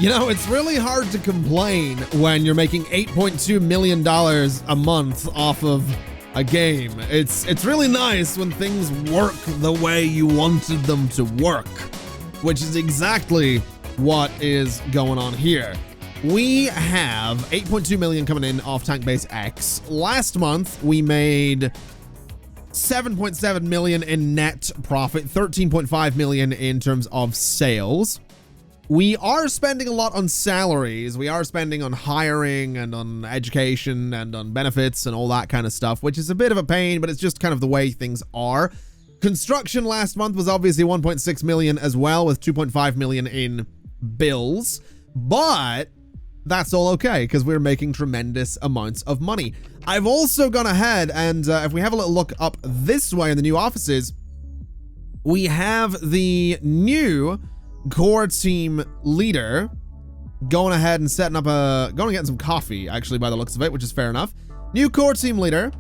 You know, it's really hard to complain when you're making $8.2 million a month off of a game. It's really nice when things work the way you wanted them to work, which is exactly what is going on here. We have 8.2 million coming in off Tank Base X. Last month, we made 7.7 million in net profit, 13.5 million in terms of sales. We are spending a lot on salaries. We are spending on hiring and on education and on benefits and all that kind of stuff, which is a bit of a pain, but it's just kind of the way things are. Construction last month was obviously 1.6 million as well, with 2.5 million in bills, but that's all okay because we're making tremendous amounts of money. I've also gone ahead and if we have a little look up this way in the new offices, we have the new core team leader going ahead and setting up going and getting some coffee, actually, by the looks of it, which is fair enough. New core team leader.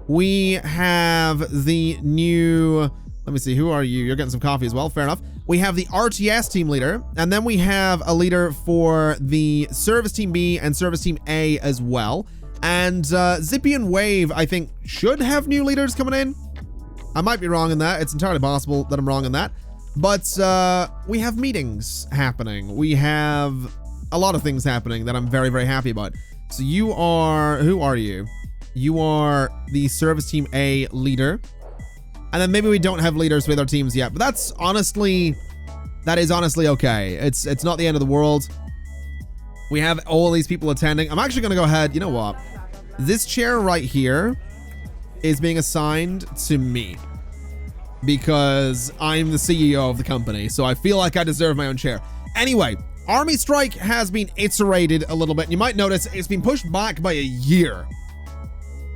We have the new, let me see, who are you? You're getting some coffee as well, fair enough. We have the RTS team leader, and then we have a leader for the Service Team B and Service Team A as well. And Zippy and Wave, I think, should have new leaders coming in. I might be wrong in that. It's entirely possible that I'm wrong in that. But we have meetings happening. We have a lot of things happening that I'm very, very happy about. So you are, who are you? You are the Service Team A leader. And then maybe we don't have leaders with our teams yet, but that is honestly okay. It's not the end of the world. We have all these people attending. I'm actually going to go ahead. You know what? This chair right here is being assigned to me because I'm the CEO of the company. So I feel like I deserve my own chair. Anyway, Army Strike has been iterated a little bit. You might notice it's been pushed back by a year,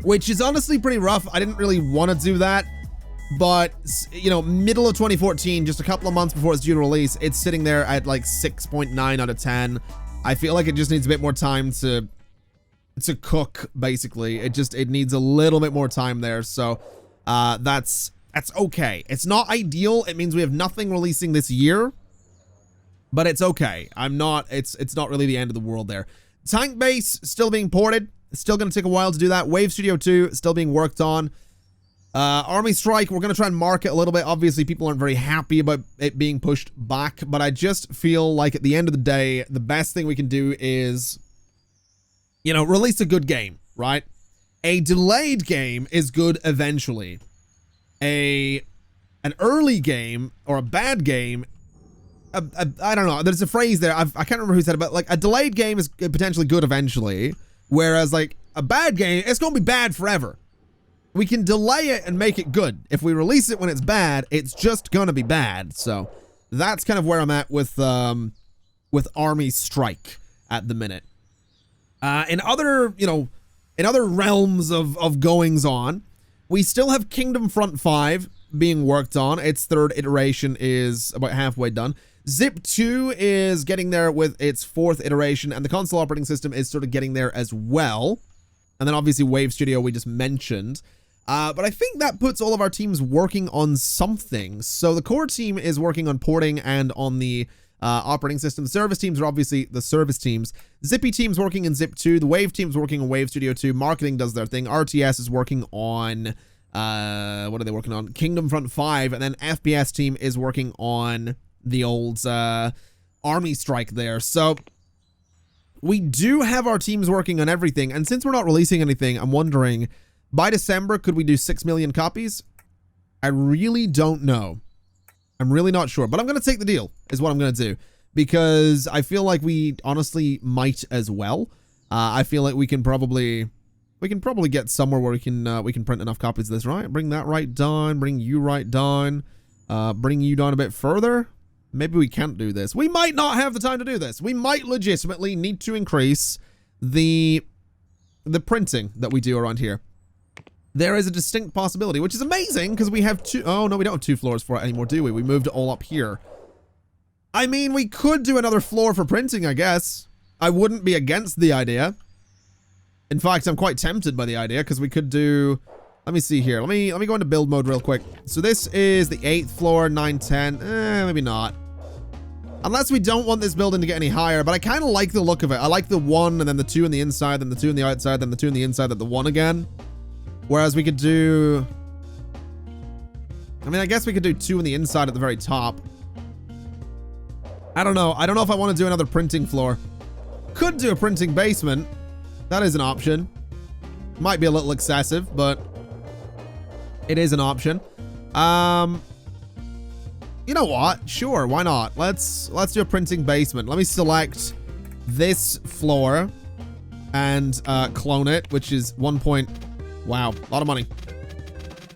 which is honestly pretty rough. I didn't really want to do that. But, you know, middle of 2014, just a couple of months before its due release, it's sitting there at like 6.9 out of 10. I feel like it just needs a bit more time to cook, basically. It needs a little bit more time there. So that's okay. It's not ideal. It means we have nothing releasing this year, but it's okay. It's not really the end of the world there. Tank Base still being ported. It's still going to take a while to do that. Wave Studio 2 still being worked on. Army Strike, we're going to try and market a little bit. Obviously, people aren't very happy about it being pushed back, but I just feel like at the end of the day, the best thing we can do is, you know, release a good game, right? A delayed game is good eventually. An early game or a bad game, I don't know. There's a phrase there. I can't remember who said it, but like a delayed game is potentially good eventually, whereas like a bad game, it's going to be bad forever. We can delay it and make it good. If we release it when it's bad, it's just gonna be bad. So that's kind of where I'm at with Army Strike at the minute. In other realms of goings on, we still have Kingdom Front 5 being worked on. Its third iteration is about halfway done. Zip 2 is getting there with its fourth iteration, and the console operating system is sort of getting there as well. And then obviously Wave Studio we just mentioned. But I think that puts all of our teams working on something. So the core team is working on porting and on the operating system. The service teams are obviously the service teams. Zippy team's working in Zip 2. The Wave team's working on Wave Studio 2. Marketing does their thing. RTS is working on, what are they working on? Kingdom Front 5. And then FPS team is working on the old Army Strike there. So we do have our teams working on everything. And since we're not releasing anything, I'm wondering, by December, could we do 6 million copies? I really don't know. I'm really not sure, but I'm going to take the deal is what I'm going to do, because I feel like we honestly might as well. I feel like we can probably get somewhere where we can print enough copies of this, right? Bring that right down, bring you right down, bring you down a bit further. Maybe we can't do this. We might not have the time to do this. We might legitimately need to increase the printing that we do around here. There is a distinct possibility, which is amazing because we have two. Oh, no, we don't have 2 floors for it anymore, do we? We moved it all up here. I mean, we could do another floor for printing, I guess. I wouldn't be against the idea. In fact, I'm quite tempted by the idea because we could do. Let me see here. Let me go into build mode real quick. So this is the 8th floor, 9, 10. Maybe not. Unless we don't want this building to get any higher, but I kind of like the look of it. I like the 1 and then the 2 on the inside, then the 2 on the outside, then the 2 on the inside, then the 1 again. Whereas we could do... I mean, I guess we could do 2 on the inside at the very top. I don't know. I don't know if I want to do another printing floor. Could do a printing basement. That is an option. Might be a little excessive, but it is an option. You know what? Sure, why not? Let's do a printing basement. Let me select this floor and clone it, which is 1 point. Wow, a lot of money.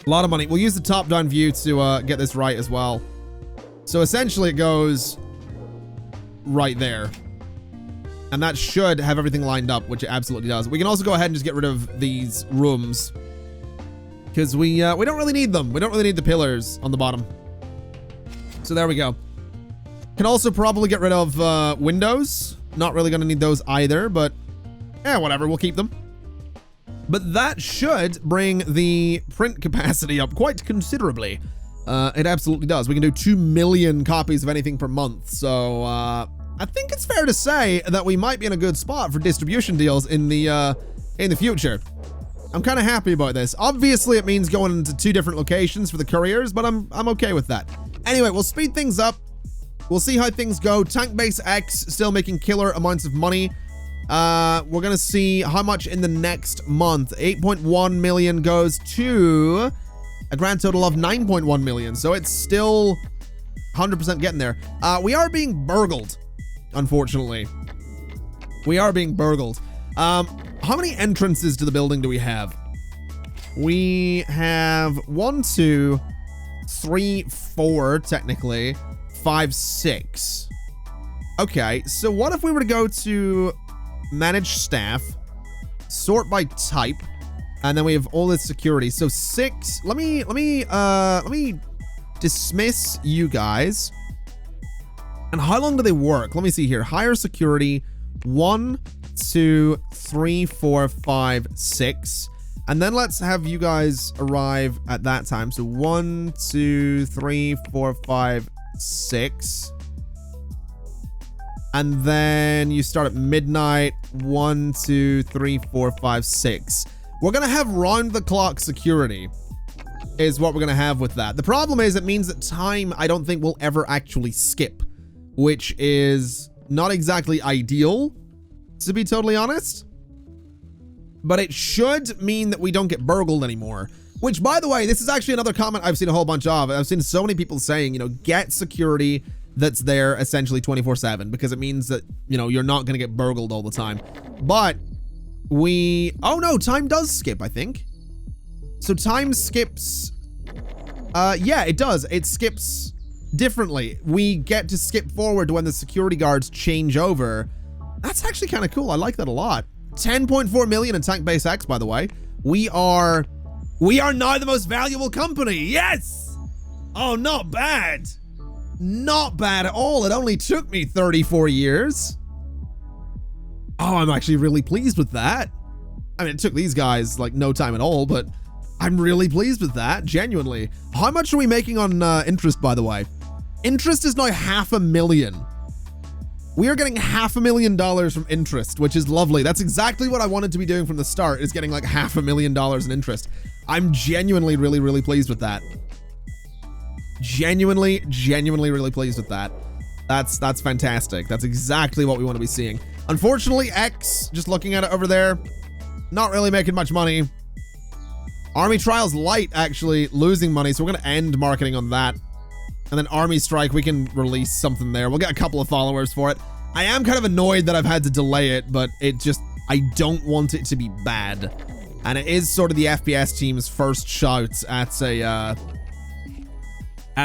A lot of money. We'll use the top-down view to get this right as well. So essentially it goes right there. And that should have everything lined up, which it absolutely does. We can also go ahead and just get rid of these rooms, because we don't really need them. We don't really need the pillars on the bottom. So there we go. Can also probably get rid of windows. Not really going to need those either, but yeah, whatever. We'll keep them. But that should bring the print capacity up quite considerably. It absolutely does. We can do 2 million copies of anything per month. So I think it's fair to say that we might be in a good spot for distribution deals in the future. I'm kind of happy about this. Obviously, it means going into 2 different locations for the couriers, but I'm okay with that. Anyway, we'll speed things up. We'll see how things go. Tank Base X still making killer amounts of money. We're going to see how much in the next month. 8.1 million goes to a grand total of 9.1 million. So it's still 100% getting there. We are being burgled, unfortunately. We are being burgled. How many entrances to the building do we have? We have 1, 2, 3, 4, technically. 5, 6. Okay, so what if we were to go to manage staff, sort by type, and then we have all this security. So 6. Let me dismiss you guys. And how long do they work? Let me see here. Higher security. 1, 2, 3, 4, 5, 6. And then let's have you guys arrive at that time. So 1, 2, 3, 4, 5, 6. And then you start at midnight. 1, 2, 3, 4, 5, 6. We're going to have round-the-clock security is what we're going to have with that. The problem is it means that time, I don't think, will ever actually skip, which is not exactly ideal, to be totally honest. But it should mean that we don't get burgled anymore. Which, by the way, this is actually another comment I've seen a whole bunch of. I've seen so many people saying, you know, get security that's there essentially 24/7, because it means that, you know, you're not going to get burgled all the time. But oh no, time does skip, I think. So time skips. Yeah, it does. It skips differently. We get to skip forward when the security guards change over. That's actually kind of cool. I like that a lot. 10.4 million in Tank Base X, by the way. We are now the most valuable company. Yes! Oh, not bad. Not bad at all. It only took me 34 years. Oh, I'm actually really pleased with that. I mean, it took these guys like no time at all, but I'm really pleased with that, genuinely. How much are we making on interest, by the way? Interest is now $500,000. We are getting $500,000 from interest, which is lovely. That's exactly what I wanted to be doing from the start, is getting like $500,000 in interest. I'm genuinely really, really pleased with that. Genuinely really pleased with that. That's fantastic. That's exactly what we want to be seeing. Unfortunately, X, just looking at it over there, not really making much money. Army Trials Light actually losing money, so we're going to end marketing on that. And then Army Strike, we can release something there. We'll get a couple of followers for it. I am kind of annoyed that I've had to delay it, but it just, I don't want it to be bad. And it is sort of the FPS team's first shout at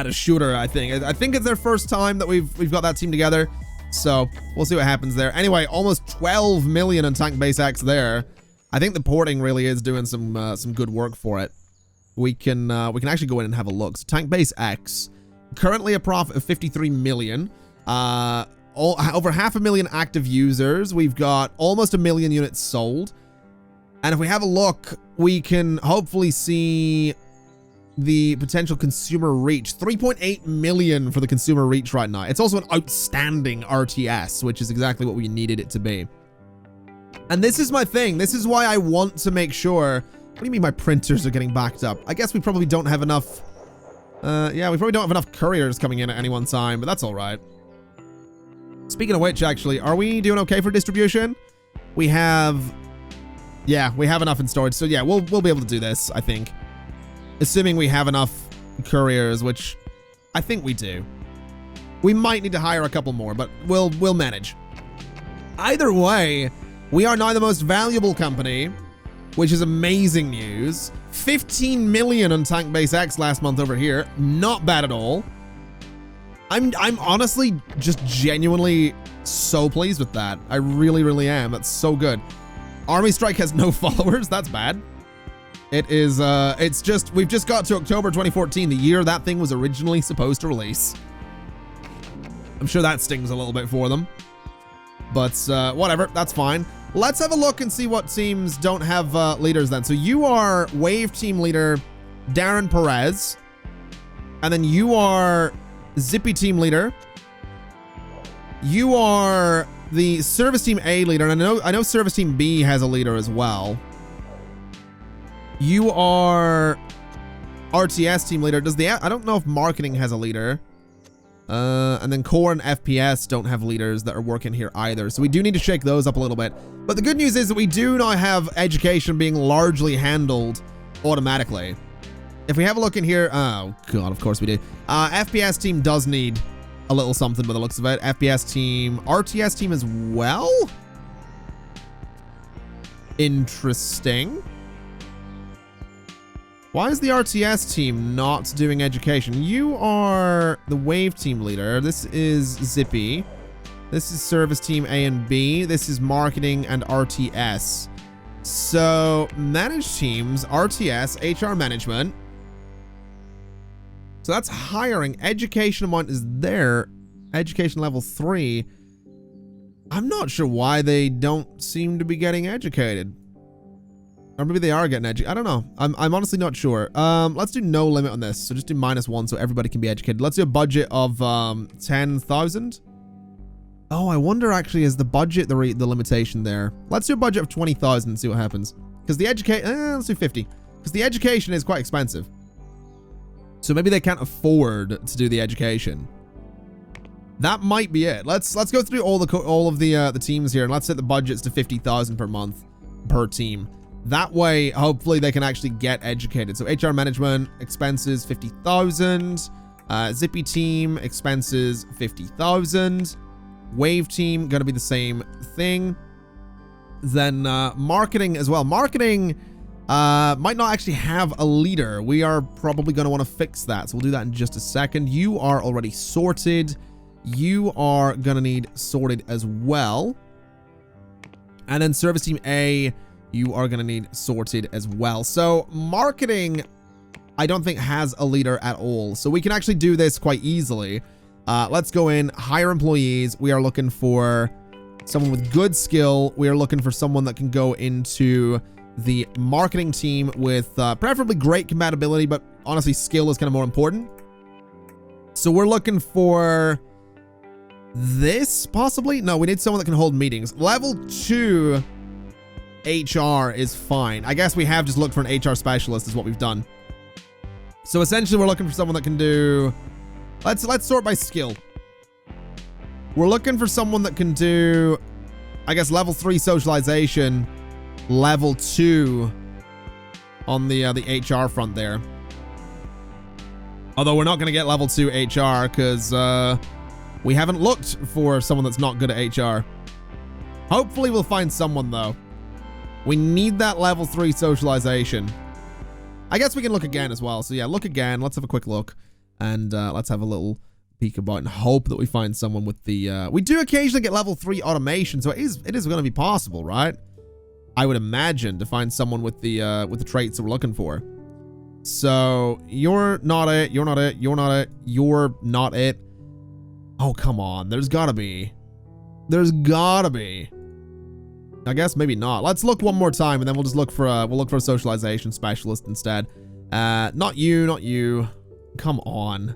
a shooter, I think. I think it's their first time that we've got that team together. So we'll see what happens there. Anyway, almost 12 million in Tank Base X there. I think the porting really is doing some good work for it. We can actually go in and have a look. So Tank Base X, currently a profit of 53 million. Over 500,000 active users. We've got almost 1 million units sold. And if we have a look, we can hopefully see the potential consumer reach. 3.8 million for the consumer reach right now. It's also an outstanding RTS, which is exactly what we needed it to be. And this is my thing. This is why I want to make sure... What do you mean my printers are getting backed up? I guess we probably don't have enough... yeah, we probably don't have enough couriers coming in at any one time, but that's all right. Speaking of which, actually, are we doing okay for distribution? We have... Yeah, we have enough in storage. So yeah, we'll be able to do this, I think. Assuming we have enough couriers, which I think we do. We might need to hire a couple more, but we'll manage. Either way, we are now the most valuable company, which is amazing news. 15 million on Tank Base X last month over here. Not bad at all. I'm honestly just genuinely so pleased with that. I really, really am. That's so good. ARMYSTRIKE has no followers. That's bad. It is, it's just, we've just got to October 2014, the year that thing was originally supposed to release. I'm sure that stings a little bit for them. But, whatever, that's fine. Let's have a look and see what teams don't have leaders then. So you are Wave Team Leader Darren Perez. And then you are Zippy Team Leader. You are the Service Team A leader, and I know Service Team B has a leader as well. You are RTS Team Leader. I don't know if Marketing has a leader. And then Core and FPS don't have leaders that are working here either. So we do need to shake those up a little bit. But the good news is that we do now have education being largely handled automatically. If we have a look in here, oh god, of course we do. FPS team does need a little something by the looks of it. FPS team, RTS team as well? Interesting. Why is the RTS team not doing education? You are the Wave Team Leader. This is Zippy. This is Service Team A and B. This is Marketing and RTS. So, Managed Teams, RTS, HR Management. So that's hiring. Education amount is there. Education level 3. I'm not sure why they don't seem to be getting educated. Or maybe they are getting educated. I don't know. I'm honestly not sure. Let's do no limit on this. So just do -1 so everybody can be educated. Let's do a budget of 10,000. Oh, I wonder actually, is the budget the limitation there? Let's do a budget of 20,000 and see what happens. Because the let's do 50. Because the education is quite expensive. So maybe they can't afford to do the education. That might be it. Let's go through all of the teams here, and let's set the budgets to 50,000 per month per team. That way, hopefully, they can actually get educated. So HR management expenses 50,000. Zippy team expenses 50,000. Wave team gonna be the same thing. Then marketing as well. Marketing might not actually have a leader. We are probably going to want to fix that. So we'll do that in just a second. You are already sorted. You are going to need sorted as well. And then Service Team A, you are going to need sorted as well. So marketing, I don't think has a leader at all. So we can actually do this quite easily. Let's go in, hire employees. We are looking for someone with good skill. We are looking for someone that can go into the marketing team with preferably great compatibility, but honestly, skill is kind of more important. So we're looking for this, possibly? No, we need someone that can hold meetings. Level 2 HR is fine. I guess we have just looked for an HR specialist is what we've done. So essentially, we're looking for someone that can do... Let's sort by skill. We're looking for someone that can do, I guess, level 3 socialization, level 2 on the HR front there. Although we're not going to get level 2 HR because we haven't looked for someone that's not good at HR. Hopefully we'll find someone though. We need that level 3 socialization. I guess we can look again as well. So yeah, look again. Let's have a quick look. And let's have a little peek about and hope that we find someone with the... we do occasionally get level 3 automation, so it is going to be possible, right? I would imagine to find someone with the traits that we're looking for. So you're not it. You're not it. You're not it. You're not it. Oh, come on. There's gotta be. There's gotta be. I guess maybe not. Let's look one more time, and then we'll just look for a socialization specialist instead. Not you, not you. Come on.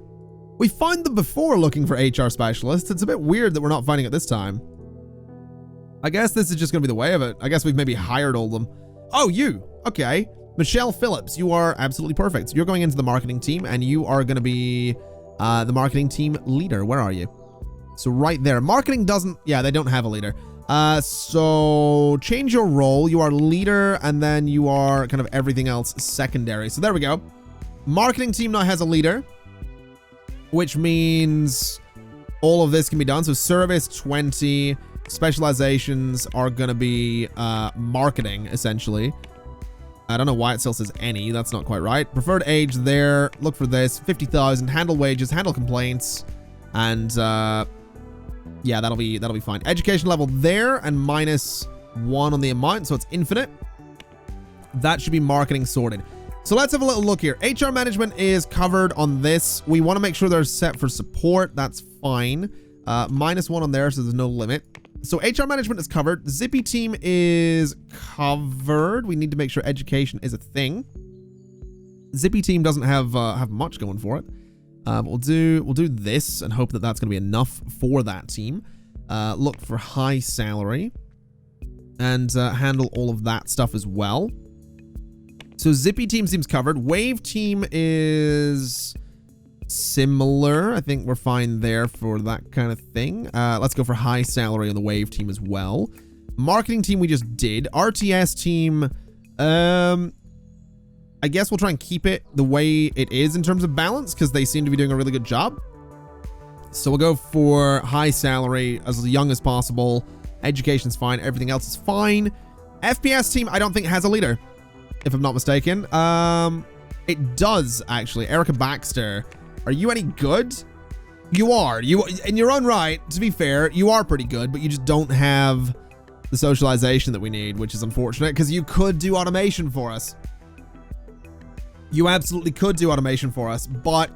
We found them before looking for HR specialists. It's a bit weird that we're not finding it this time. I guess this is just going to be the way of it. I guess we've maybe hired all of them. Oh, you. Okay. Michelle Phillips, you are absolutely perfect. You're going into the marketing team, and you are going to be the marketing team leader. Where are you? So right there. Marketing doesn't... Yeah, they don't have a leader. So change your role. You are leader, and then you are kind of everything else secondary. So there we go. Marketing team now has a leader, which means all of this can be done. So service 20, specializations are going to be marketing, essentially. I don't know why it still says any. That's not quite right. Preferred age there. Look for this. 50,000. Handle wages. Handle complaints. And yeah, that'll be fine. Education level there and -1 on the amount, so it's infinite. That should be marketing sorted. So let's have a little look here. HR management is covered on this. We want to make sure they're set for support. That's fine. -1 on there, so there's no limit. So HR management is covered. Zippy team is covered. We need to make sure education is a thing. Zippy team doesn't have much going for it. We'll do this and hope that that's going to be enough for that team. Look for high salary and handle all of that stuff as well. So Zippy team seems covered. Wave team is similar. I think we're fine there for that kind of thing. Let's go for high salary on the Wave team as well. Marketing team we just did. RTS team, I guess we'll try and keep it the way it is in terms of balance because they seem to be doing a really good job. So we'll go for high salary, as young as possible. Education's fine. Everything else is fine. FPS team, I don't think has a leader, if I'm not mistaken. It does, actually. Erica Baxter. Are you any good? You are. You, in your own right, to be fair, you are pretty good, but you just don't have the socialization that we need, which is unfortunate because you could do automation for us. You absolutely could do automation for us, but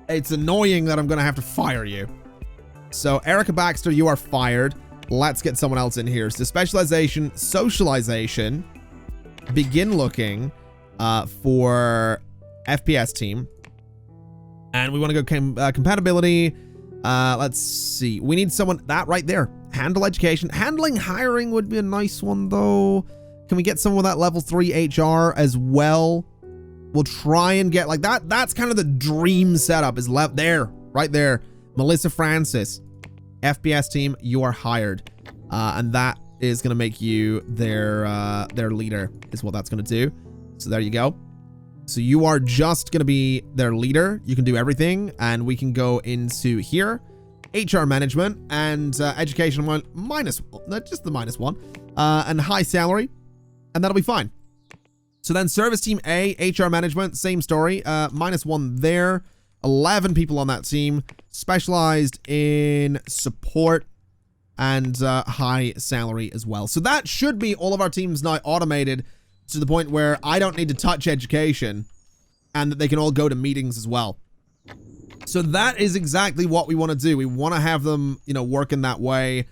it's annoying that I'm going to have to fire you. So Erica Baxter, you are fired. Let's get someone else in here. So specialization, socialization, begin looking for FPS team. And we want to go compatibility. Let's see. We need someone that right there. Handle education. Handling hiring would be a nice one, though. Can we get someone with that level 3 HR as well? We'll try and get like that. That's kind of the dream setup is left there, right there. Melissa Francis, FPS team, you are hired. And that is going to make you their leader is what that's going to do. So there you go. So you are just going to be their leader. You can do everything. And we can go into here. HR management and education one just the -1. And high salary. And that'll be fine. So then service team A, HR management, same story. -1 there. 11 people on that team. Specialized in support and high salary as well. So that should be all of our teams now automated to the point where I don't need to touch education and that they can all go to meetings as well. So that is exactly what we want to do. We want to have them, you know, work in that way.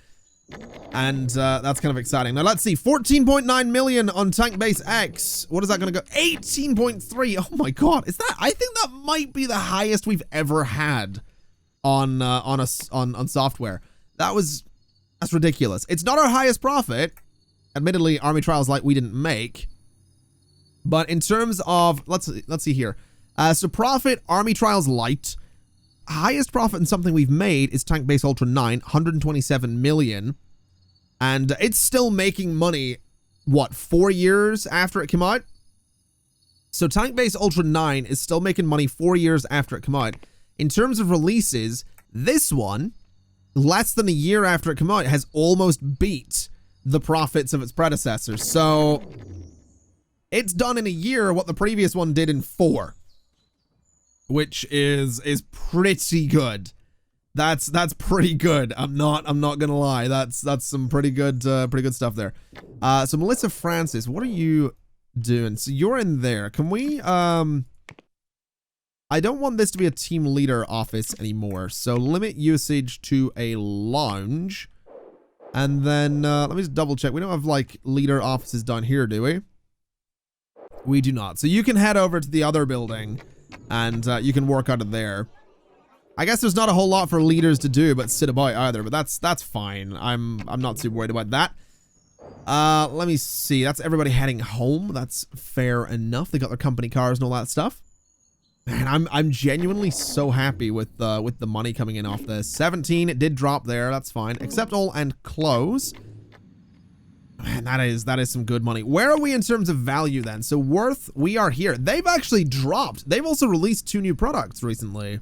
And that's kind of exciting. Now let's see, 14.9 million on Tank Base X. What is that going to go? 18.3. Oh my god, is that? I think that might be the highest we've ever had on software. That's ridiculous. It's not our highest profit. Admittedly, Army Trials Lite we didn't make. But in terms of let's see here. So profit, Army Trials Lite. Highest profit in something we've made is Tank Base Ultra 9, 127 million. And it's still making money, what, 4 years after it came out? So Tank Base Ultra 9 is still making money 4 years after it came out. In terms of releases, this one, less than a year after it came out, has almost beat the profits of its predecessors. So it's done in a year what the previous one did in 4. Which is pretty good. That's pretty good. I'm not gonna lie. That's some pretty good stuff there. So Melissa Francis, what are you doing? So you're in there. Can we I don't want this to be a team leader office anymore. So limit usage to a lounge. And then let me just double check. We don't have like leader offices down here, do we? We do not. So you can head over to the other building and you can work out of there. I guess there's not a whole lot for leaders to do but sit about either, but that's fine. I'm not too worried about that. Let me see. That's everybody heading home. That's fair enough. They got their company cars and all that stuff. And I'm genuinely so happy with the money coming in off this. 17, it did drop there. That's fine. Accept all and close. Man, that is some good money. Where are we in terms of value then? So worth, we are here. They've actually dropped. They've also released 2 new products recently.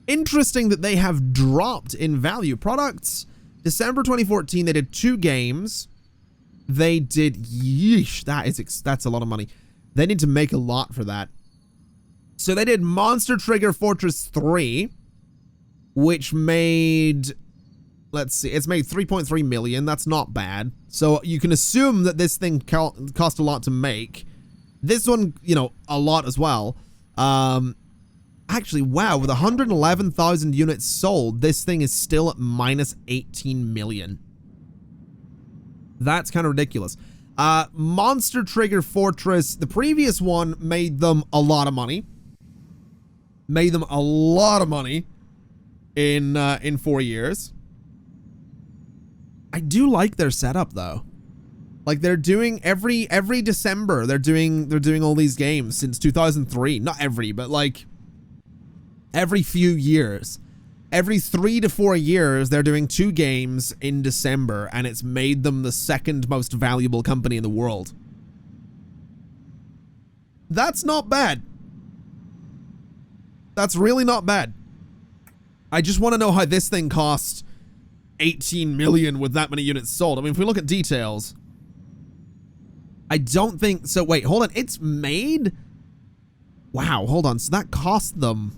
Interesting that they have dropped in value. Products, December 2014, they did 2 games. They did, yeesh, that's a lot of money. They need to make a lot for that. So they did Monster Trigger Fortress 3, which made, let's see, it's made 3.3 million. That's not bad. So you can assume that this thing cost a lot to make. This one, you know, a lot as well. Actually, wow, with 111,000 units sold, this thing is still at minus 18 million. That's kind of ridiculous. Monster Trigger Fortress, the previous one made them a lot of money. Made them a lot of money in 4 years. I do like their setup though. Like they're doing every December, they're doing all these games since 2003. Not every, but like every few years. Every 3 to 4 years, they're doing 2 games in December, and it's made them the second most valuable company in the world. That's not bad. That's really not bad. I just want to know how this thing cost 18 million with that many units sold. I mean, if we look at details, I don't think so. Wait, hold on. It's made. Wow, hold on. So that cost them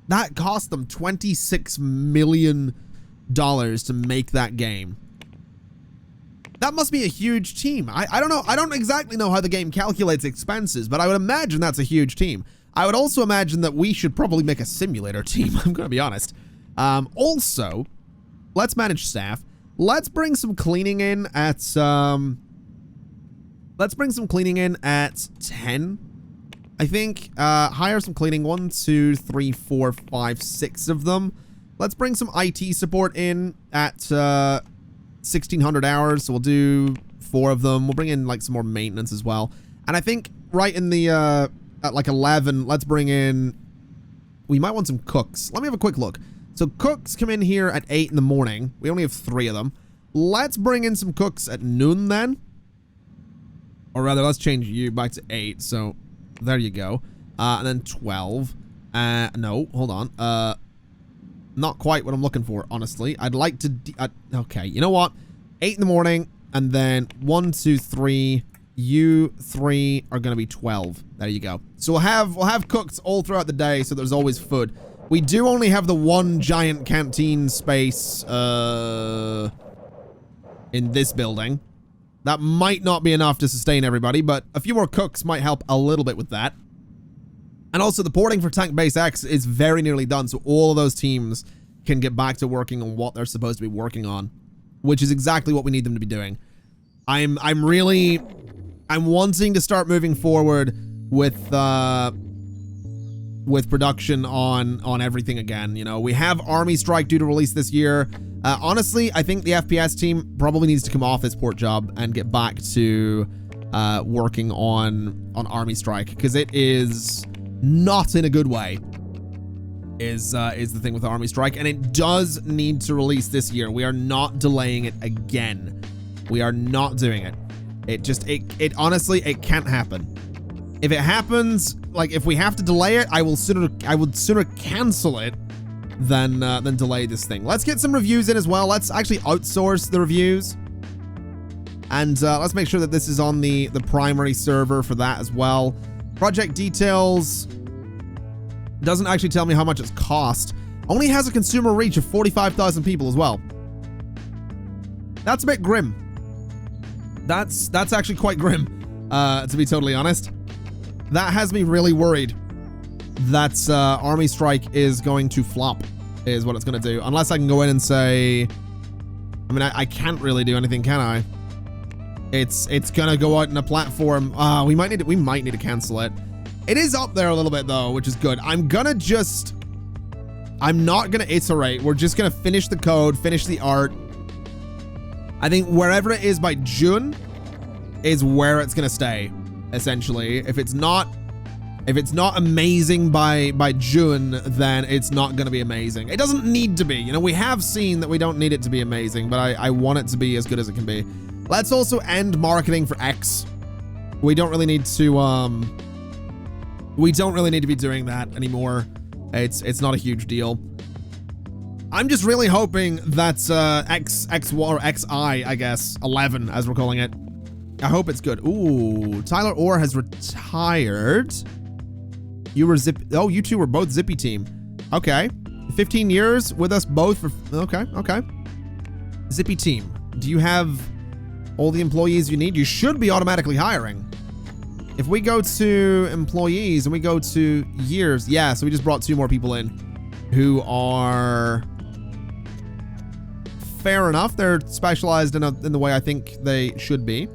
$26 million to make that game. That must be a huge team. I don't know. I don't exactly know how the game calculates expenses, but I would imagine that's a huge team. I would also imagine that we should probably make a simulator team. I'm going to be honest. Also, let's manage staff. Let's bring some cleaning in at 10. I think, hire some cleaning. 1, 2, 3, 4, 5, 6 of them. Let's bring some IT support in at 1,600 hours. So we'll do 4 of them. We'll bring in like some more maintenance as well. And I think right in the, at like 11, let's bring in, we might want some cooks. Let me have a quick look. So cooks come in here at 8 in the morning. We only have 3 of them. Let's bring in some cooks at noon then. Or rather, let's change you back to 8. So there you go. And then 12. No, hold on. Not quite what I'm looking for, honestly. I'd like to... okay, you know what? 8 in the morning, and then 1, 2, 3. You 3 are going to be 12. There you go. So we'll have cooks all throughout the day, so there's always food. We do only have the 1 giant canteen space in this building. That might not be enough to sustain everybody, but a few more cooks might help a little bit with that. And also, the porting for Tank Base X is very nearly done, so all of those teams can get back to working on what they're supposed to be working on, which is exactly what we need them to be doing. I'm wanting to start moving forward with production on everything again. You know, we have Army Strike due to release this year. Honestly, I think the FPS team probably needs to come off this port job and get back to working on Army Strike, because it is not in a good way. Is the thing with Army Strike, and it does need to release this year. We are not delaying it again. We are not doing it. It honestly, it can't happen. If it happens, like if we have to delay it, I would sooner cancel it than delay this thing. Let's get some reviews in as well. Let's actually outsource the reviews, and let's make sure that this is on the primary server for that as well. Project details doesn't actually tell me how much it's cost. Only has a consumer reach of 45,000 people as well. That's a bit grim. That's actually quite grim, to be totally honest. That has me really worried that Army Strike is going to flop, is what it's going to do. Unless I can go in and say... I mean, I can't really do anything, can I? It's gonna go out in a platform. We might need to cancel it. It is up there a little bit though, which is good. I'm not gonna iterate. We're just gonna finish the code, finish the art. I think wherever it is by June is where it's gonna stay, essentially. If it's not amazing by June, then it's not gonna be amazing. It doesn't need to be. You know, we have seen that we don't need it to be amazing, but I want it to be as good as it can be. Let's also end marketing for X. We don't really need to be doing that anymore. It's not a huge deal. I'm just really hoping that X1 or XI, I guess, 11 as we're calling it. I hope it's good. Ooh, Tyler Orr has retired. You were you two were both Zippy team. Okay. 15 years with us both for, okay. Zippy team. Do you have all the employees you need? You should be automatically hiring. If we go to employees and we go to years, yeah, so we just brought 2 more people in who are fair enough. They're specialized in the way I think they should be.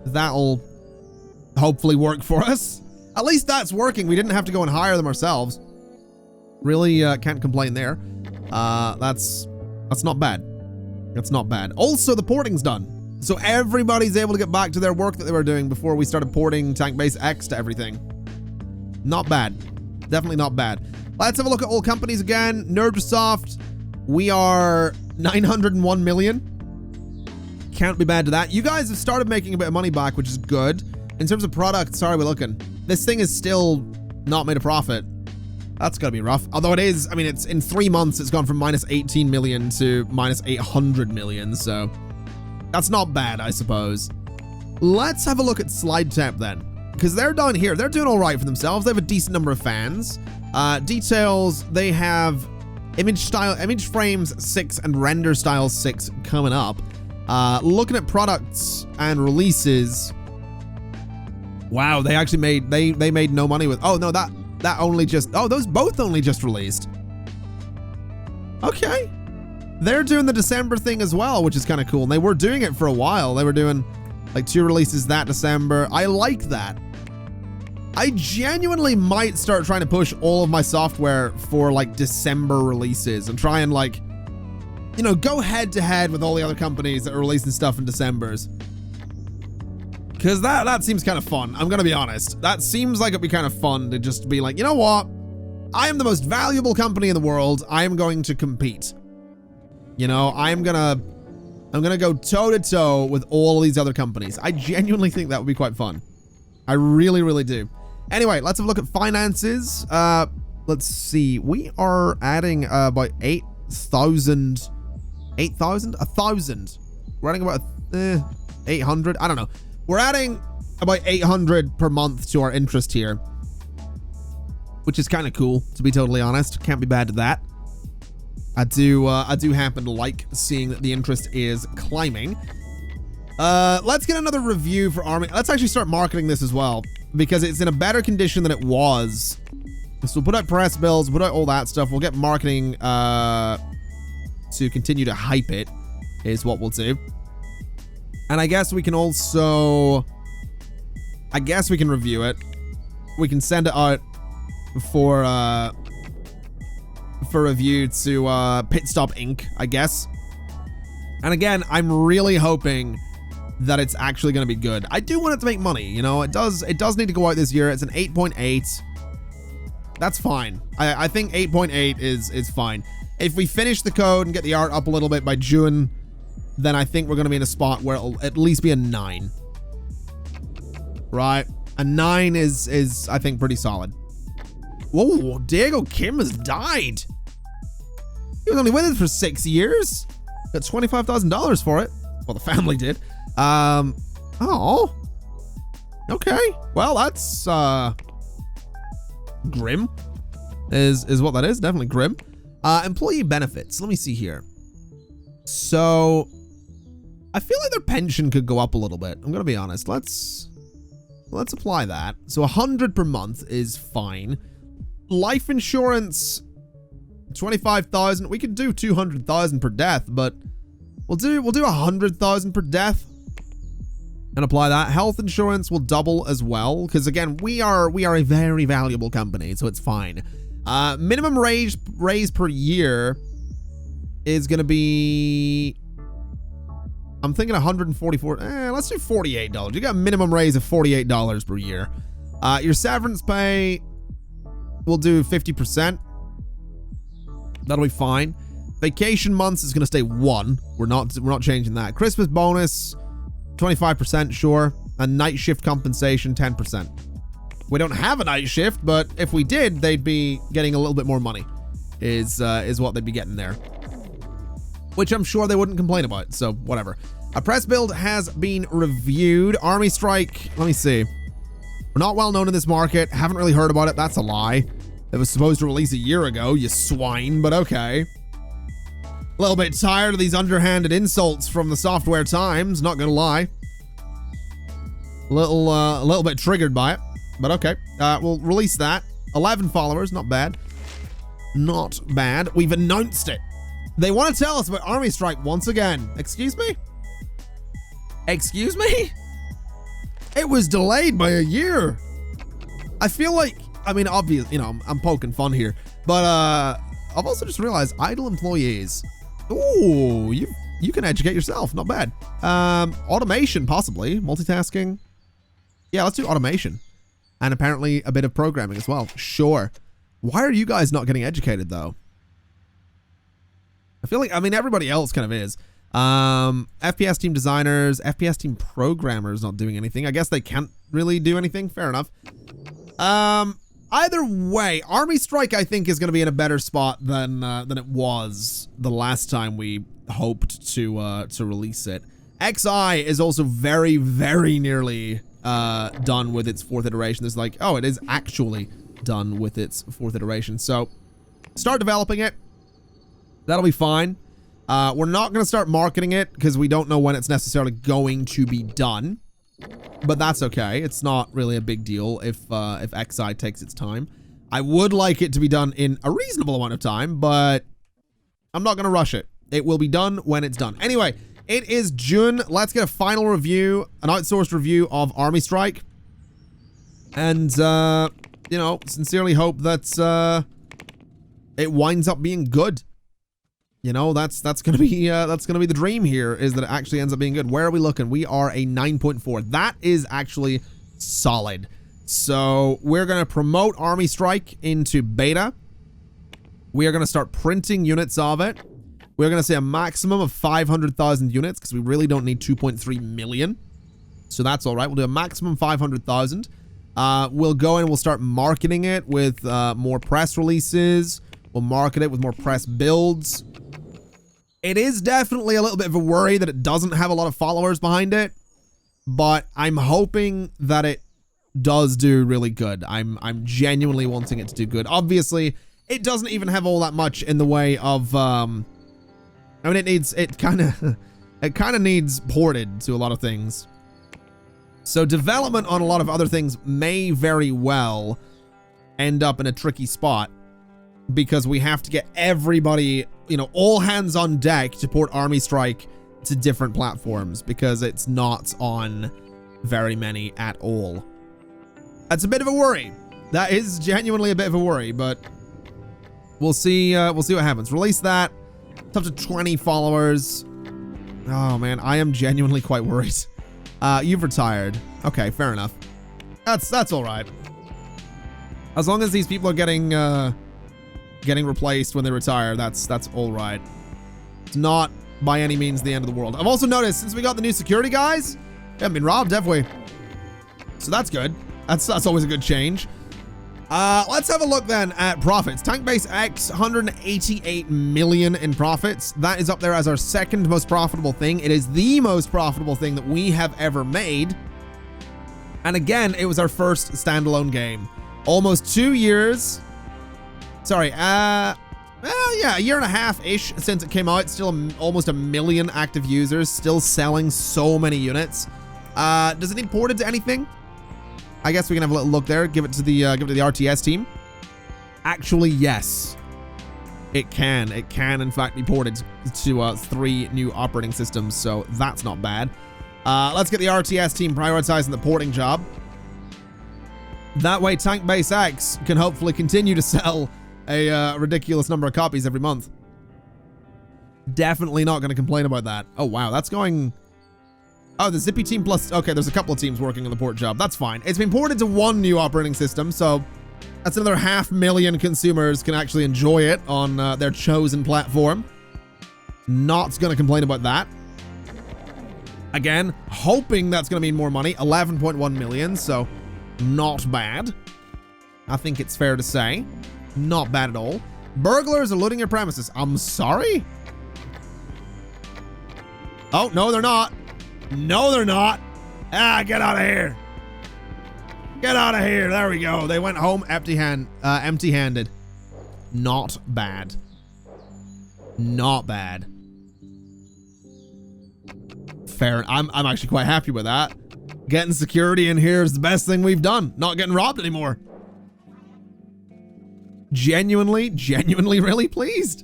That'll hopefully work for us. At least that's working. We didn't have to go and hire them ourselves. Really can't complain there. That's not bad. That's not bad. Also, the porting's done. So everybody's able to get back to their work that they were doing before we started porting Tank Base X to everything. Not bad. Definitely not bad. Let's have a look at all companies again. Nerdsoft, we are 901 million. Can't be bad to that. You guys have started making a bit of money back, which is good. In terms of products, sorry, we're looking. This thing is still not made a profit. That's gotta be rough. Although it is, I mean, it's in 3 months, it's gone from minus 18 million to minus 800 million. So that's not bad, I suppose. Let's have a look at Slide Tap then, because they're down here. They're doing all right for themselves. They have a decent number of fans. Details, they have image frames 6 and render style 6 coming up. Looking at products and releases. Wow, they actually made, they made no money with, oh no, that only just, oh, those both only just released. Okay. They're doing the December thing as well, which is kind of cool. And they were doing it for a while. They were doing like 2 releases that December. I like that. I genuinely might start trying to push all of my software for like December releases and try and like, you know, go head to head with all the other companies that are releasing stuff in Decembers. Because that seems kind of fun. I'm going to be honest. That seems like it'd be kind of fun to just be like, you know what? I am the most valuable company in the world. I am going to compete. You know, I'm gonna go toe to toe with all of these other companies. I genuinely think that would be quite fun. I really, really do. Anyway, let's have a look at finances. Let's see. We are adding about 8,000. 8,000? 1,000. We're adding about 800. I don't know. We're adding about 800 per month to our interest here, which is kind of cool, to be totally honest. Can't be bad to that. I do happen to like seeing that the interest is climbing. Let's get another review for Army. Let's actually start marketing this as well, because it's in a better condition than it was. So we'll put out press bills, put out all that stuff. We'll get marketing to continue to hype it, is what we'll do. And I guess we can also, I guess we can review it. We can send it out for review to Pit Stop Inc., I guess. And again, I'm really hoping that it's actually going to be good. I do want it to make money, you know. It does need to go out this year. It's an 8.8. That's fine. I think 8.8 is fine. If we finish the code and get the art up a little bit by June, then I think we're going to be in a spot where it'll at least be a 9. Right? A 9 is I think pretty solid. Whoa, Diego Kim has died. He was only with us for 6 years. Got $25,000 for it. Well, the family did. Oh. Okay. Well, that's grim. Is what that is. Definitely grim. Employee benefits. Let me see here. So I feel like their pension could go up a little bit. I'm gonna be honest. Let's apply that. So 100 per month is fine. Life insurance, 25,000. We could do 200,000 per death, but we'll do 100,000 per death. and apply that. Health insurance will double as well, because again, we are a very valuable company, so it's fine. Minimum raise per year is going to be, I'm thinking 144. Let's do $48. You got a minimum raise of $48 per year. Your severance pay, we'll do 50%. That'll be fine. Vacation months is going to stay 1. We're not changing that. Christmas bonus, 25%, sure. And night shift compensation, 10%. We don't have a night shift, but if we did, they'd be getting a little bit more money, is what they'd be getting there. Which I'm sure they wouldn't complain about, so whatever. A press build has been reviewed. Army Strike, let me see. We're not well known in this market. Haven't really heard about it. That's a lie. It was supposed to release a year ago, you swine, but okay. A little bit tired of these underhanded insults from the Software Times, not gonna lie. A little bit triggered by it, but okay. We'll release that. 11 followers, not bad. Not bad. We've announced it. They want to tell us about Army Strike once again. Excuse me? Excuse me? It was delayed by a year. I feel like, I mean, obviously, you know, I'm poking fun here, but I've also just realized idle employees. Ooh, you can educate yourself. Not bad. Automation, possibly. Multitasking. Yeah, let's do automation. And apparently a bit of programming as well. Sure. Why are you guys not getting educated, though? I feel like, I mean, everybody else kind of is. FPS team designers, FPS team programmers not doing anything. I guess they can't really do anything. Fair enough. Either way, Army Strike, I think, is going to be in a better spot than it was the last time we hoped to release it. XI is also very, very nearly done with its 4th iteration. There's like, oh, it is actually done with its 4th iteration. So start developing it. That'll be fine. We're not going to start marketing it because we don't know when it's necessarily going to be done. But that's okay. It's not really a big deal if XI takes its time. I would like it to be done in a reasonable amount of time, but I'm not going to rush it. It will be done when it's done. Anyway, it is June. Let's get a final review, an outsourced review of Army Strike. And, you know, sincerely hope that it winds up being good. You know, that's gonna be the dream here, is that it actually ends up being good. Where are we looking? We are a 9.4. That is actually solid. So we're gonna promote Army Strike into beta. We are gonna start printing units of it. We're gonna say a maximum of 500,000 units because we really don't need 2.3 million. So that's all right. We'll do a maximum 500,000. We'll go and we'll start marketing it with more press releases. We'll market it with more press builds. It is definitely a little bit of a worry that it doesn't have a lot of followers behind it, but I'm hoping that it does do really good. I'm genuinely wanting it to do good. Obviously, it doesn't even have all that much in the way of I mean, it kind of needs ported to a lot of things. So development on a lot of other things may very well end up in a tricky spot, because we have to get everybody, you know, all hands on deck to port Army Strike to different platforms, because it's not on very many at all. That's a bit of a worry. That is genuinely a bit of a worry, but we'll see what happens. Release that. It's up to 20 followers. Oh man, I am genuinely quite worried. You've retired. Okay, fair enough. That's all right. As long as these people are getting replaced when they retire, that's all right. It's not by any means the end of the world. I've also noticed since we got the new security guys, we haven't been robbed, have we? So that's good. That's always a good change. Let's have a look then at profits. Tank Base X, 188 million in profits. That is up there as our second most profitable thing. It is the most profitable thing that we have ever made. And again, it was our first standalone game. Almost 2 years. Sorry, well, yeah, a year and a half-ish since it came out. Still almost 1 million active users. Still selling so many units. Does it need ported to anything? I guess we can have a little look there. Give it to the RTS team. Actually, yes, it can. It can, in fact, be ported to 3 new operating systems. So that's not bad. Let's get the RTS team prioritizing the porting job. That way Tank Base X can hopefully continue to sell a ridiculous number of copies every month. Definitely not going to complain about that. Oh, wow. That's going... Oh, the Zippy team plus... Okay, there's a couple of teams working on the port job. That's fine. It's been ported to one new operating system, so that's another 500,000 consumers can actually enjoy it on their chosen platform. Not going to complain about that. Again, hoping that's going to mean more money. 11.1 million, so not bad. I think it's fair to say. Not bad at all. Burglars are looting your premises. I'm sorry? Oh, no, they're not. No, they're not. Ah, get out of here. Get out of here. There we go. They went home empty-handed. Not bad. Not bad. Fair. I'm actually quite happy with that. Getting security in here is the best thing we've done. Not getting robbed anymore. Genuinely really pleased.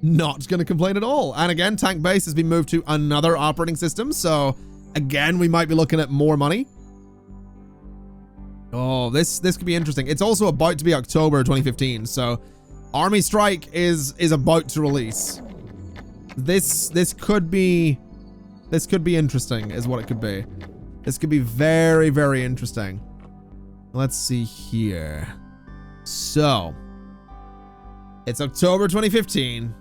Not going to complain at all. And again, Tank Base has been moved to another operating system. So again, we might be looking at more money. Oh, this could be interesting. It's also about to be October 2015. So Army Strike is about to release. This could be interesting is what it could be. This could be very, very interesting. Let's see here. So it's October 2015.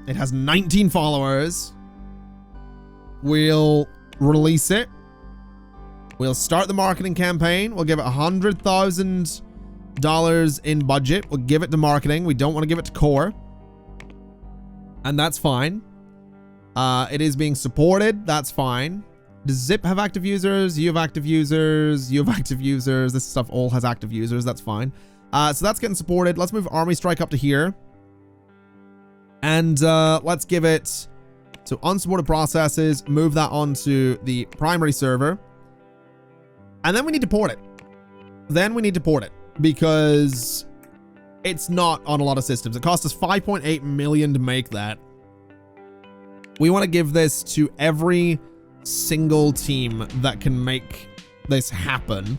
It has 19 followers. We'll release it. We'll start the marketing campaign. We'll give it $100,000 in budget. We'll give it to marketing. We don't want to give it to core. And that's fine. It is being supported. That's fine. Does Zip have active users? You have active users. You have active users. This stuff all has active users. That's fine. So that's getting supported. Let's move Army Strike up to here. And let's give it to unsupported processes. Move that onto the primary server. And then we need to port it. Because it's not on a lot of systems. It cost us 5.8 million to make that. We want to give this to every single team that can make this happen.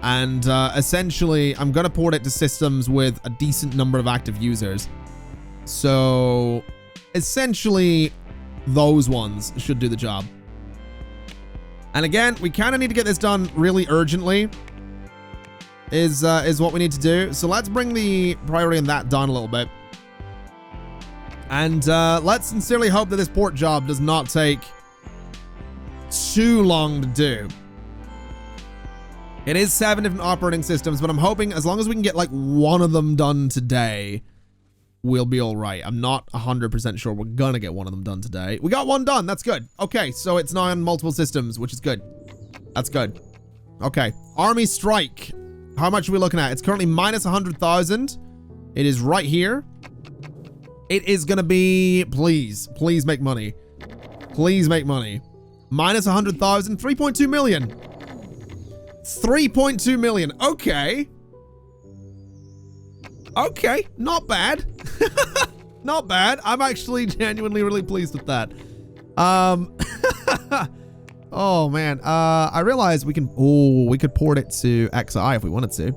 And essentially, I'm going to port it to systems with a decent number of active users. So essentially, those ones should do the job. And again, we kind of need to get this done really urgently is what we need to do. So let's bring the priority on that down a little bit. And let's sincerely hope that this port job does not take too long to do. It is 7 different operating systems, but I'm hoping as long as we can get like one of them done today, we'll be all right. I'm not 100% sure we're gonna get one of them done today. We got one done. That's good. Okay, so it's now on multiple systems, which is good. That's good. Okay, Army Strike. How much are we looking at? It's currently minus 100,000. It is right here. It is gonna be, please make money. Please make money. Minus 100,000, 3.2 million. 3.2 million. Okay. Okay, not bad. Not bad. I'm actually genuinely really pleased with that. Oh man, I realized we could port it to XI if we wanted to.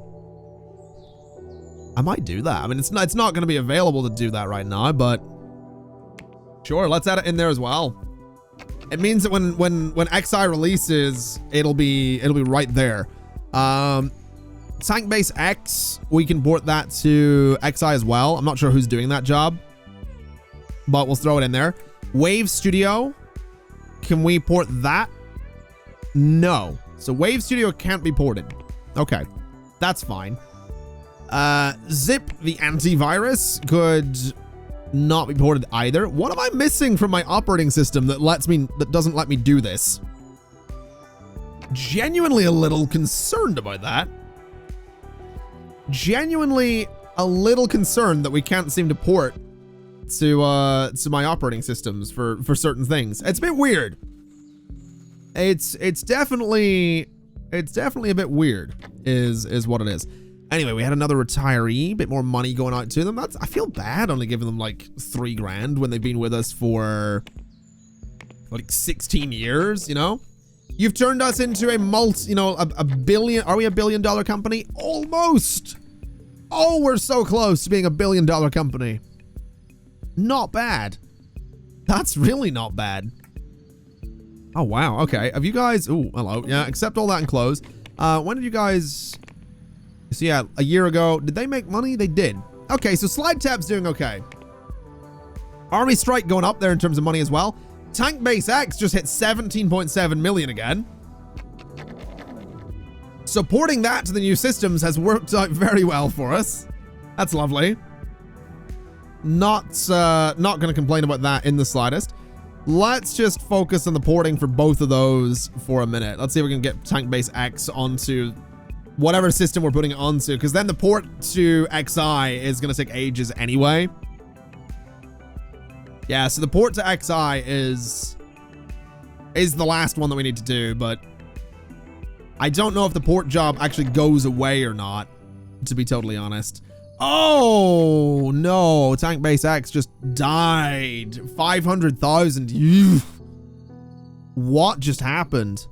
I might do that. I mean, it's not going to be available to do that right now, but sure, let's add it in there as well. It means that when XI releases, it'll be right there. Tank Base X, we can port that to XI as well. I'm not sure who's doing that job, but we'll throw it in there. Wave Studio, can we port that? No. So Wave Studio can't be ported. Okay, that's fine. Zip, the antivirus, could not be ported either. What am I missing from my operating system that doesn't let me do this? Genuinely a little concerned about that. Genuinely a little concerned that we can't seem to port to my operating systems for certain things. It's a bit weird. It's definitely a bit weird is what it is. Anyway, we had another retiree, a bit more money going out to them. I feel bad only giving them like 3 grand when they've been with us for like 16 years, you know? You've turned us into a billion. Are we a $1 billion company? Almost. Oh, we're so close to being a $1 billion company. Not bad. That's really not bad. Oh, wow. Okay. Have you guys... Oh, hello. Yeah, accept all that and close. When did you guys... So, yeah, a year ago. Did they make money? They did. Okay, so Slide Tab's doing okay. Army Strike going up there in terms of money as well. Tank Base X just hit 17.7 million again. Supporting that to the new systems has worked out very well for us. That's lovely. Not going to complain about that in the slightest. Let's just focus on the porting for both of those for a minute. Let's see if we can get Tank Base X onto whatever system we're putting it onto, because then the port to XI is going to take ages anyway. Yeah, so the port to XI is the last one that we need to do, but I don't know if the port job actually goes away or not, to be totally honest. Oh, no. Tank Base X just died. 500,000. What just happened?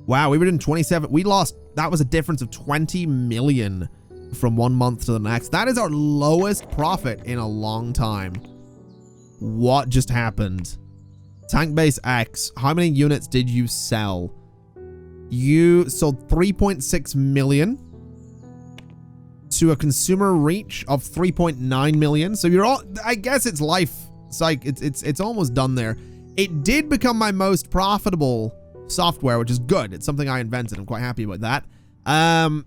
Wow, we were doing 27. We lost. That was a difference of 20 million from one month to the next. That is our lowest profit in a long time. What just happened? Tank Base X, how many units did you sell? You sold 3.6 million to a consumer reach of 3.9 million. So you're all, I guess it's life. It's like, it's almost done there. It did become my most profitable software, which is good. It's something I invented. I'm quite happy about that.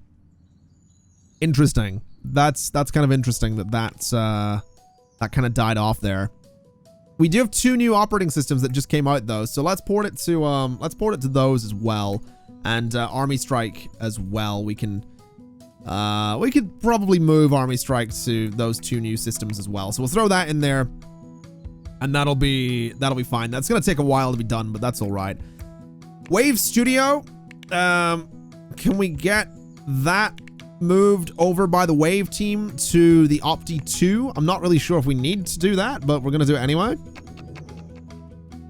Interesting. That's kind of interesting that kind of died off there. We do have 2 new operating systems that just came out though, so let's port it to those as well, and Army Strike as well. We could probably move Army Strike to those 2 new systems as well. So we'll throw that in there, and that'll be fine. That's gonna take a while to be done, but that's all right. Wave Studio, can we get that moved over by the Wave team to the Opti 2? I'm not really sure if we need to do that, but we're gonna do it anyway.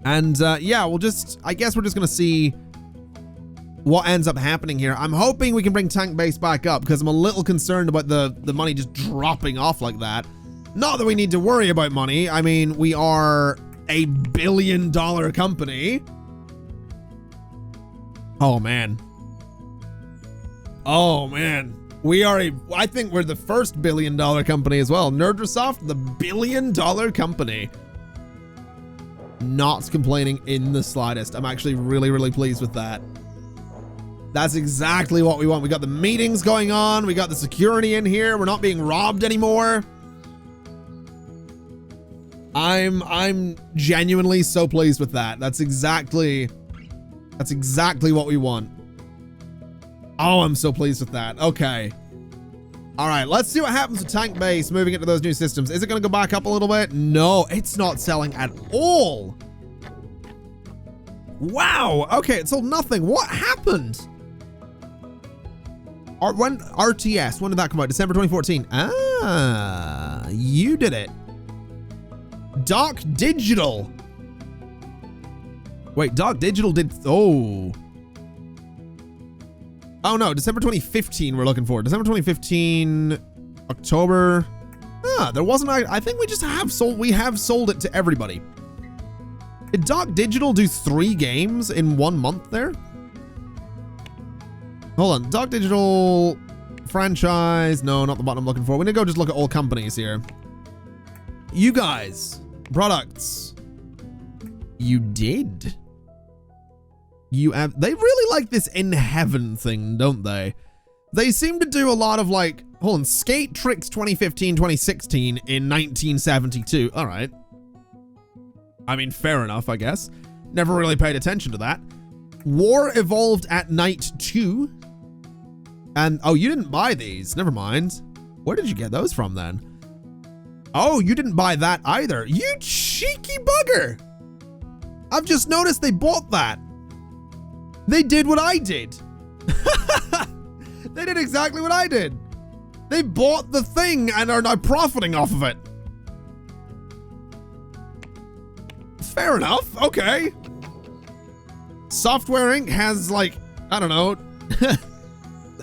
And yeah, I guess we're just gonna see what ends up happening here. I'm hoping we can bring Tank Base back up, because I'm a little concerned about the money just dropping off like that. Not that we need to worry about money. I mean, we are a $1 billion company. Oh man. Oh man. I think we're the first $1 billion company as well. Nerdrasoft, the $1 billion company. Not complaining in the slightest. I'm actually really, really pleased with that. That's exactly what we want. We got the meetings going on. We got the security in here. We're not being robbed anymore. I'm genuinely so pleased with that. That's exactly what we want. Oh, I'm so pleased with that. Okay. All right, let's see what happens with Tank Base moving into those new systems. Is it going to go back up a little bit? No, it's not selling at all. Wow. Okay, it sold nothing. What happened? When RTS, when did that come out? December 2014. Ah, you did it. Dark Digital. Wait, Dark Digital did... Oh. Oh no, December 2015 we're looking for. December 2015, October. Ah, there wasn't... I think we just have sold... We have sold it to everybody. Did Dark Digital do 3 games in 1 month there? Hold on. Dark Digital franchise. No, not the button I'm looking for. We're gonna go just look at all companies here. You guys. Products. You did. You have... They really like this in heaven thing, don't they? They seem to do a lot of like... Hold on. Skate Tricks 2015, 2016 in 1972. All right. I mean, fair enough, I guess. Never really paid attention to that. War Evolved at Night 2. And, oh, you didn't buy these. Never mind. Where did you get those from then? Oh, you didn't buy that either. You cheeky bugger. I've just noticed they bought that. They did what I did. They did exactly what I did. They bought the thing and are now profiting off of it. Fair enough. Okay. Software Inc. has, like, I don't know,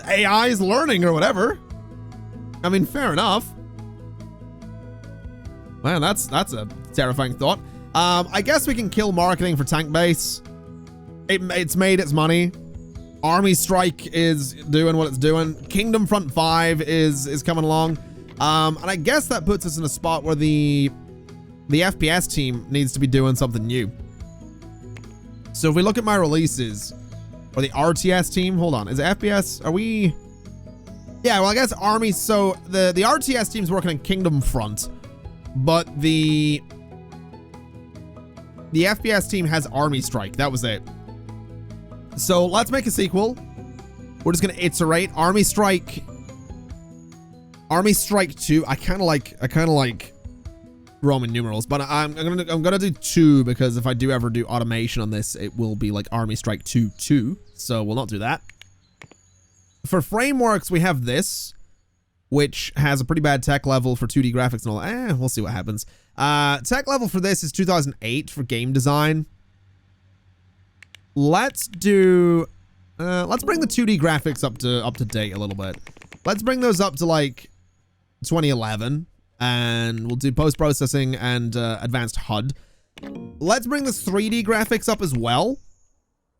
AI is learning or whatever. I mean, fair enough. Man, that's a terrifying thought. I guess we can kill marketing for Tank Base. It's made its money. Army Strike is doing what it's doing. Kingdom Front 5 is coming along. And I guess that puts us in a spot where the FPS team needs to be doing something new. So if we look at my releases, or the RTS team, hold on, is it FPS? Are we? Yeah, well, I guess Army. So the RTS team's working on Kingdom Front, but the FPS team has Army Strike. That was it. So let's make a sequel. We're just gonna iterate Army Strike 2. I kind of like Roman numerals, but I'm gonna do 2 because if I do ever do automation on this, it will be like Army Strike 2. So we'll not do that. For frameworks, we have this, which has a pretty bad tech level for 2D graphics and all that. We'll see what happens. Tech level for this is 2008 for game design. Let's do, let's bring the 2D graphics up to date a little bit. Let's bring those up to like 2011, and we'll do post-processing and advanced HUD. Let's bring the 3D graphics up as well,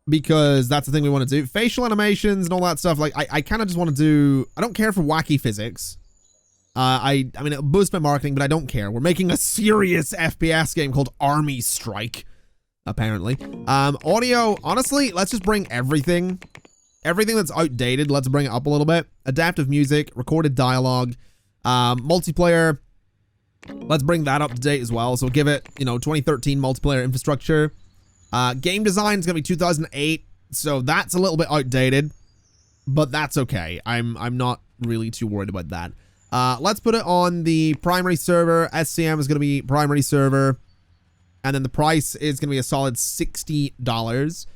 because that's the thing we want to do. Facial animations and all that stuff, like I kind of just want to do, I don't care for wacky physics. I mean, it'll boost my marketing, but I don't care. We're making a serious FPS game called Army Strike, apparently. Audio, honestly, let's just bring everything that's outdated, let's bring it up a little bit. Adaptive music, recorded dialogue, multiplayer, let's bring that up to date as well. So give it, 2013 multiplayer infrastructure. Game design is gonna be 2008, so that's a little bit outdated, but that's okay. I'm not really too worried about that. Let's put it on the primary server. SCM is gonna be primary server, and then the price is gonna be a solid $60.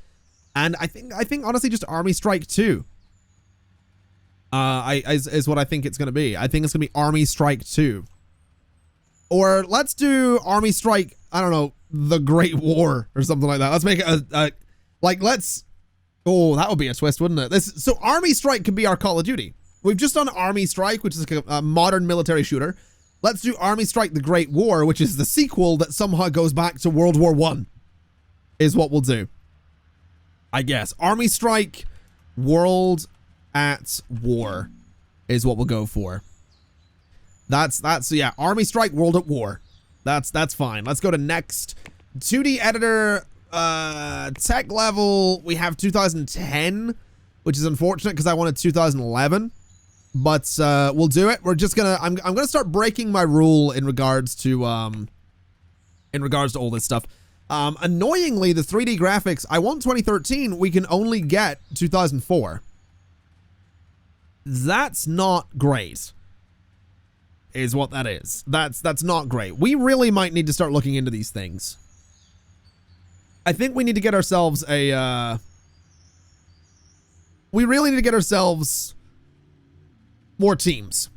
And I think honestly just Army Strike 2 is what I think it's gonna be. I think it's gonna be Army Strike 2. Or let's do Army Strike, I don't know, The Great War or something like that. Let's make it oh, that would be a twist, wouldn't it? So Army Strike could be our Call of Duty. We've just done Army Strike, which is like a modern military shooter. Let's do Army Strike The Great War, which is the sequel that somehow goes back to World War I, is what we'll do. I guess. Army Strike World at War is what we'll go for. That's yeah, Army Strike World at War. That's fine. Let's go to next. 2D editor, tech level, we have 2010, which is unfortunate because I wanted 2011. But we'll do it. We're just gonna I'm gonna start breaking my rule in regards to all this stuff. Annoyingly, the 3D graphics, I want 2013, we can only get 2004. That's not great, is what that is. That's not great. We really might need to start looking into these things. I think we need to get ourselves a, we really need to get ourselves more teams.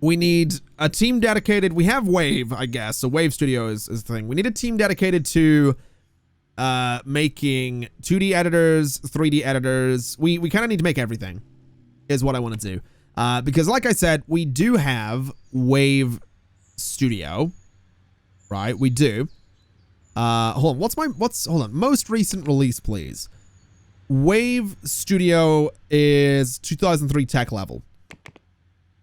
We need a team dedicated. We have Wave, I guess. So Wave Studio is the thing. We need a team dedicated to making 2D editors, 3D editors. We kind of need to make everything, is what I want to do. Because like I said, we do have Wave Studio, right? We do. Hold on. Most recent release, please. Wave Studio is 2003 tech level.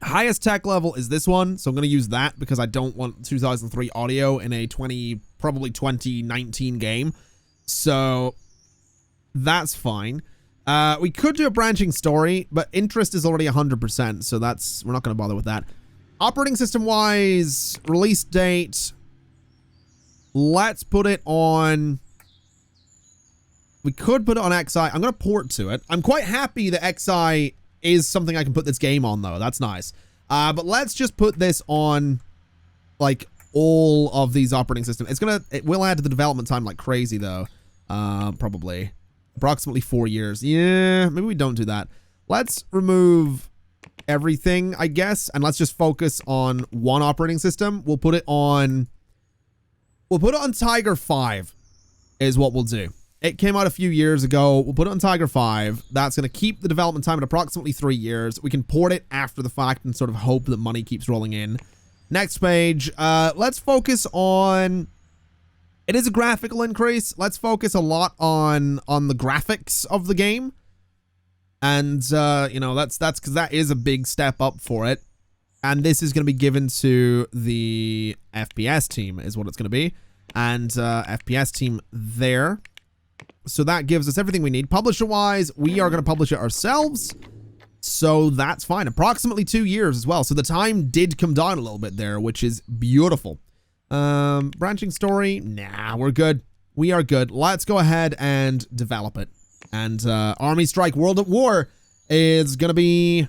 Highest tech level is this one, so I'm going to use that because I don't want 2003 audio in a probably 2019 game. So that's fine. We could do a branching story, but interest is already 100%, so we're not going to bother with that. Operating system wise, release date, let's put it on, we could put it on XI. I'm going to port to it. I'm quite happy that XI is something I can put this game on, though. That's nice. But let's just put this on like all of these operating systems. It will add to the development time like crazy, though. Probably approximately 4 years. Yeah, maybe we don't do that. Let's remove everything, I guess, and let's just focus on one operating system. We'll put it on Tiger 5 is what we'll do. It came out a few years ago. We'll put it on Tiger 5. That's going to keep the development time at approximately 3 years. We can port it after the fact and sort of hope that money keeps rolling in. Next page. Let's focus on... It is a graphical increase. Let's focus a lot on the graphics of the game. And, you know, that's because that is a big step up for it. And this is going to be given to the FPS team is what it's going to be. And FPS team there. So that gives us everything we need. Publisher-wise, we are going to publish it ourselves. So that's fine. Approximately 2 years as well. So the time did come down a little bit there, which is beautiful. Branching story? Nah, we're good. We are good. Let's go ahead and develop it. And Army Strike World at War is going to be...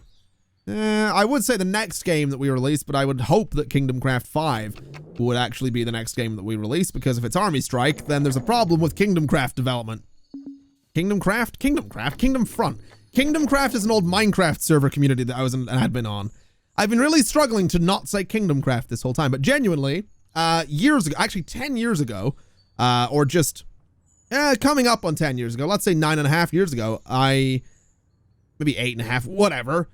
I would say the next game that we release, but I would hope that Kingdom Craft 5 would actually be the next game that we release, because if it's Army Strike, then there's a problem with Kingdom Craft development. Kingdom Front. Kingdom Craft is an old Minecraft server community that I was an admin on. I've been really struggling to not say Kingdom Craft this whole time, but genuinely, years ago, actually 10 years ago, or just coming up on 10 years ago, let's say 9.5 years ago, maybe 8.5, whatever.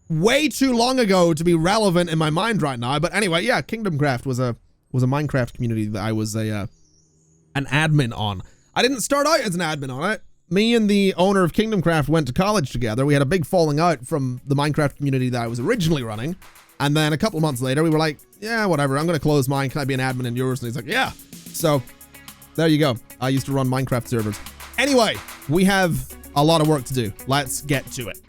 Way too long ago to be relevant in my mind right now. But anyway, yeah, Kingdom Craft was a Minecraft community that I was an admin on. I didn't start out as an admin on it. Me and the owner of Kingdom Craft went to college together. We had a big falling out from the Minecraft community that I was originally running. And then a couple of months later, we were like, yeah, whatever. I'm going to close mine. Can I be an admin in yours? And he's like, yeah. So there you go. I used to run Minecraft servers. Anyway, we have a lot of work to do. Let's get to it.